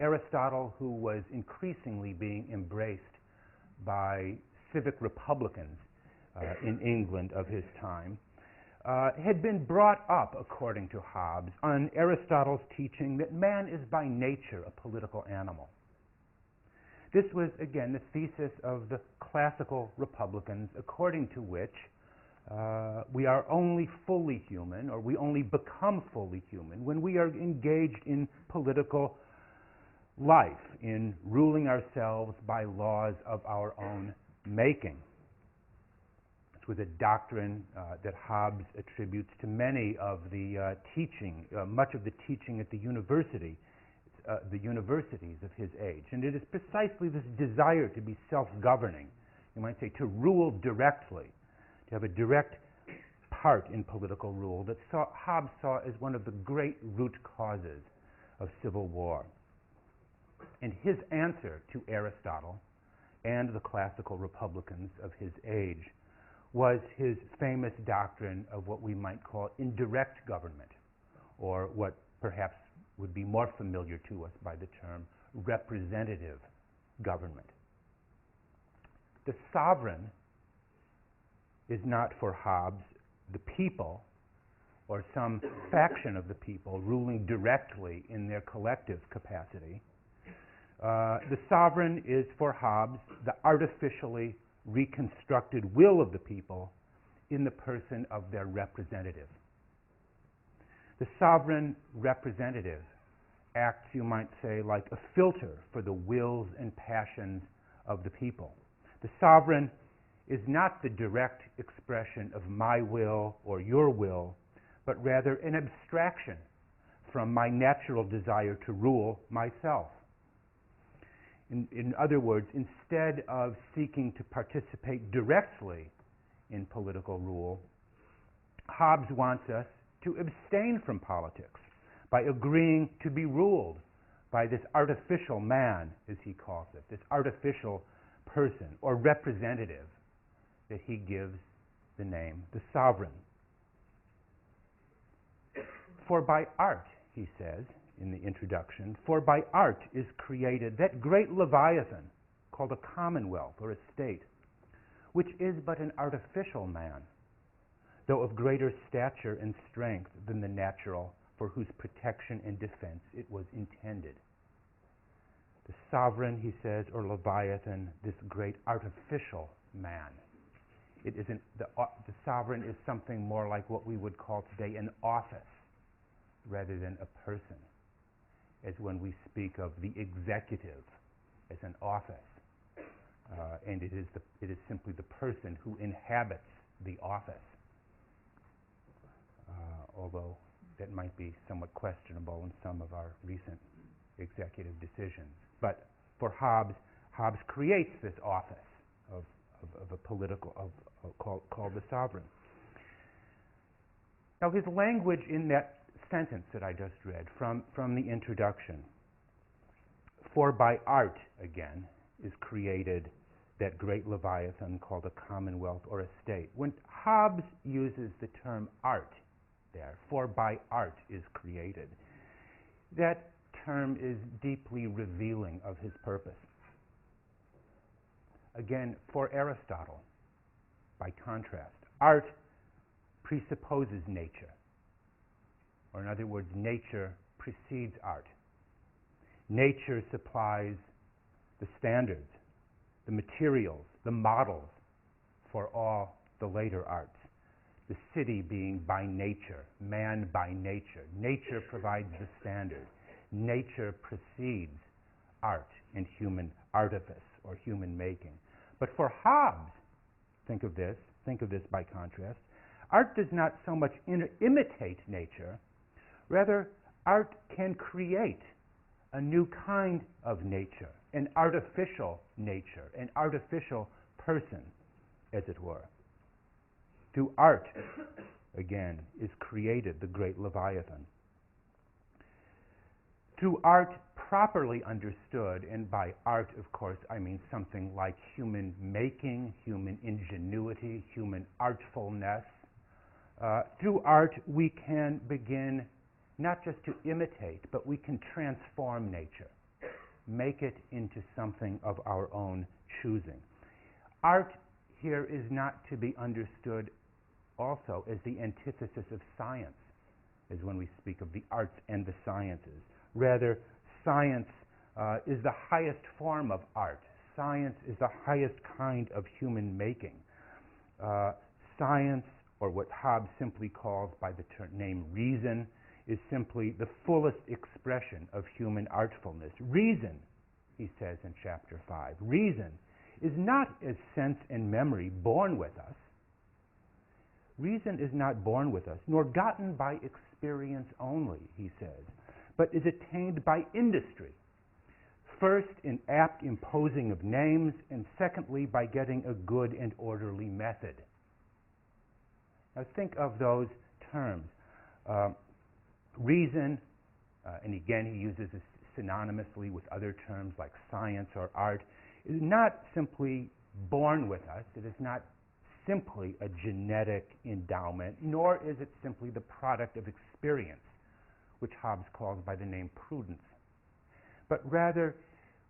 Aristotle, who was increasingly being embraced by civic republicans in England of his time, had been brought up, according to Hobbes, on Aristotle's teaching that man is by nature a political animal. This was, again, the thesis of the classical republicans, according to which we are only fully human, or we only become fully human, when we are engaged in political life, in ruling ourselves by laws of our own making. This was a doctrine that Hobbes attributes to many of the teaching, much of the teaching at the universities of his age. And it is precisely this desire to be self-governing, you might say, to rule directly, to have a direct part in political rule, that Hobbes saw as one of the great root causes of civil war. And his answer to Aristotle and the classical republicans of his age was his famous doctrine of what we might call indirect government, or what perhaps would be more familiar to us by the term representative government. The sovereign is not for Hobbes the people or some faction of the people ruling directly in their collective capacity. The sovereign is for Hobbes the artificially reconstructed will of the people in the person of their representative. The sovereign representative acts, you might say, like a filter for the wills and passions of the people. The sovereign is not the direct expression of my will or your will, but rather an abstraction from my natural desire to rule myself. In other words, instead of seeking to participate directly in political rule, Hobbes wants us to abstain from politics by agreeing to be ruled by this artificial man, as he calls it, this artificial person or representative that he gives the name the sovereign. For by art, he says in the introduction, for by art is created that great Leviathan called a commonwealth or a state, which is but an artificial man, though of greater stature and strength than the natural for whose protection and defense it was intended. The sovereign, he says, or Leviathan, this great artificial man. It isn't the sovereign is something more like what we would call today an office rather than a person, as when we speak of the executive as an office, and it is simply the person who inhabits the office, although that might be somewhat questionable in some of our recent executive decisions. But for Hobbes creates this office of a political called the sovereign. Now, his language in that sentence that I just read from the introduction, for by art, again, is created that great Leviathan called a commonwealth or a state. When Hobbes uses the term art there, for by art is created, that term is deeply revealing of his purpose. Again, for Aristotle, by contrast, art presupposes nature. Or in other words, nature precedes art. Nature supplies the standards, the materials, the models for all the later arts. The city being by nature, man by nature. Nature provides the standard. Nature precedes art and human artifice or human making. But for Hobbes, think of this by contrast, art does not so much imitate nature, rather art can create a new kind of nature, an artificial nature, an artificial person, as it were. Through art, again, is created the great Leviathan. Through art properly understood, and by art, of course, I mean something like human making, human ingenuity, human artfulness. Through art, we can begin not just to imitate, but we can transform nature. make it into something of our own choosing. Art here is not to be understood also as the antithesis of science, as when we speak of the arts and the sciences. Rather, science is the highest form of art. Science is the highest kind of human making. Science, or what Hobbes simply calls by the name reason, is simply the fullest expression of human artfulness. Reason, he says in chapter 5, reason is not as sense and memory born with us. Reason is not born with us, nor gotten by experience only, he says, but is attained by industry. First, in apt imposing of names, and secondly, by getting a good and orderly method. Now think of those terms. Reason, and again he uses this synonymously with other terms like science or art, is not simply born with us. It is not simply a genetic endowment, nor is it simply the product of experience, which Hobbes calls by the name prudence. But rather,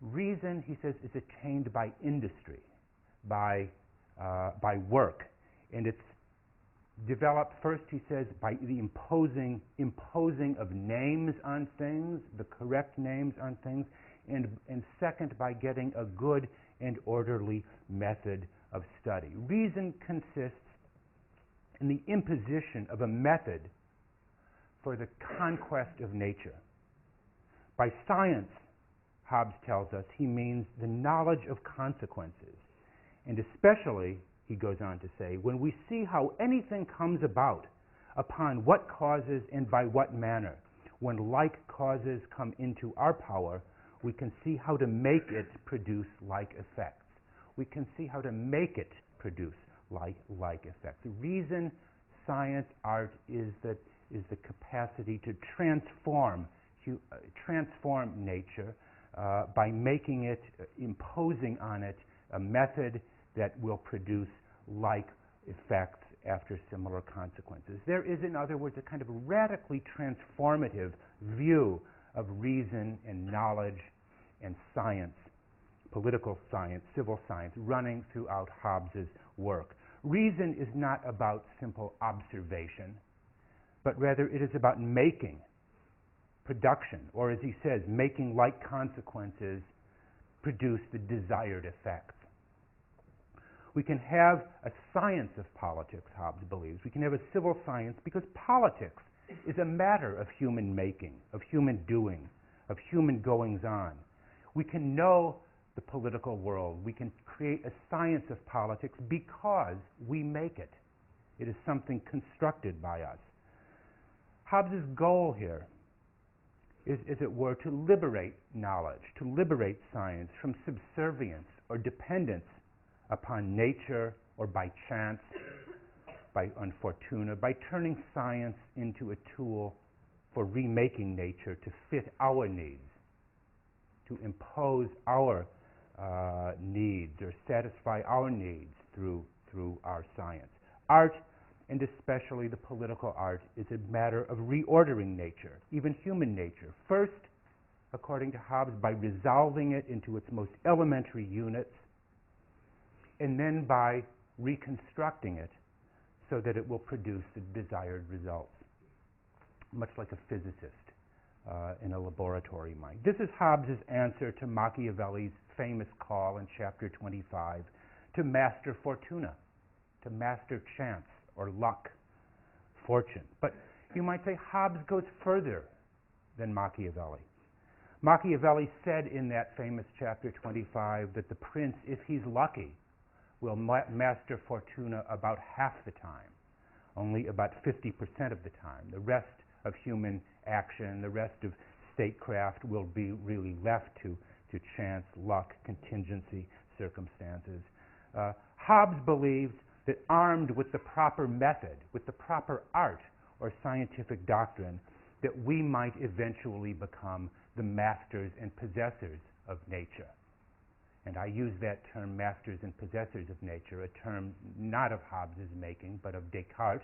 reason, he says, is attained by industry, by work. And it's developed first, he says, by the imposing of names on things, the correct names on things, and second, by getting a good and orderly method of study. Reason consists in the imposition of a method for the conquest of nature. By science, Hobbes tells us, he means the knowledge of consequences, and especially, he goes on to say, when we see how anything comes about, upon what causes and by what manner, when like causes come into our power, we can see how to make it produce like effects. We can see how to make it produce like effects. Reason, science, art is the capacity to transform nature by making it, imposing on it a method that will produce like effects after similar consequences. There is, in other words, a kind of radically transformative view of reason and knowledge and science, political science, civil science, running throughout Hobbes's work. Reason is not about simple observation, but rather it is about making, production, or as he says, making like consequences produce the desired effects. We can have a science of politics, Hobbes believes. We can have a civil science because politics is a matter of human making, of human doing, of human goings-on. We can know the political world. We can create a science of politics because we make it. It is something constructed by us. Hobbes's goal here is, as it were, to liberate knowledge, to liberate science from subservience or dependence upon nature or by chance, by fortuna, by turning science into a tool for remaking nature to fit our needs, to impose our needs or satisfy our needs through our science. Art, and especially the political art, is a matter of reordering nature, even human nature. First, according to Hobbes, by resolving it into its most elementary units, and then by reconstructing it so that it will produce the desired results, much like a physicist in a laboratory might. This is Hobbes's answer to Machiavelli's famous call in chapter 25 to master fortuna, to master chance or luck, fortune. But you might say Hobbes goes further than Machiavelli. Machiavelli said in that famous chapter 25 that the prince, if he's lucky, will master fortuna about half the time, only about 50% of the time. The rest of human action, the rest of statecraft will be really left to chance, luck, contingency, circumstances. Hobbes believed that armed with the proper method, with the proper art or scientific doctrine, that we might eventually become the masters and possessors of nature. And I use that term, masters and possessors of nature, a term not of Hobbes's making, but of Descartes,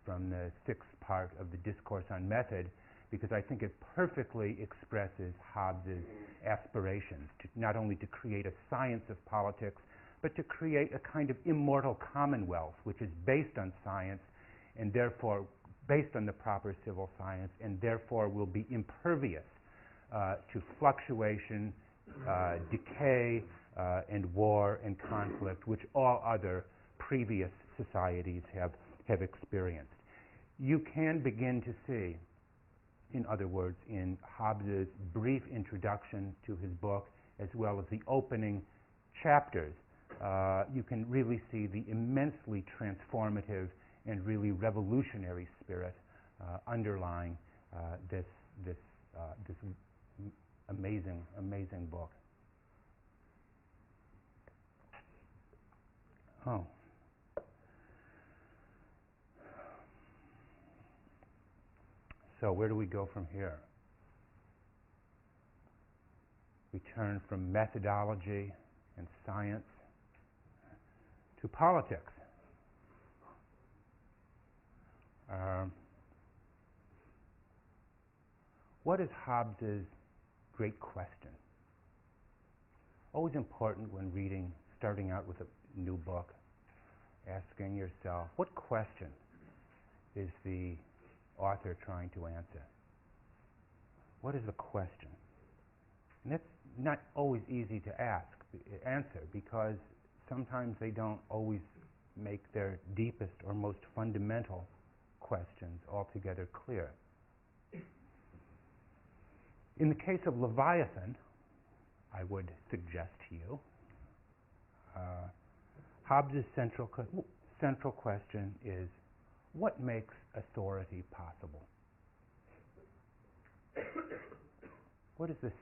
from the sixth part of the Discourse on Method, because I think it perfectly expresses Hobbes's aspirations to not only to create a science of politics, but to create a kind of immortal commonwealth which is based on science and therefore based on the proper civil science and therefore will be impervious to fluctuation, decay, and war and conflict, which all other previous societies have experienced. You can begin to see, in other words, in Hobbes's brief introduction to his book, as well as the opening chapters, you can really see the immensely transformative and really revolutionary spirit underlying this amazing book. Oh. So where do we go from here? We turn from methodology and science to politics. What is Hobbes's great question? Always important when reading, starting out with a new book, asking yourself, what question is the author trying to answer? What is the question? And that's not always easy to answer, because sometimes they don't always make their deepest or most fundamental questions altogether clear. In the case of Leviathan, I would suggest to you, Hobbes's central question is, what makes authority possible? What is the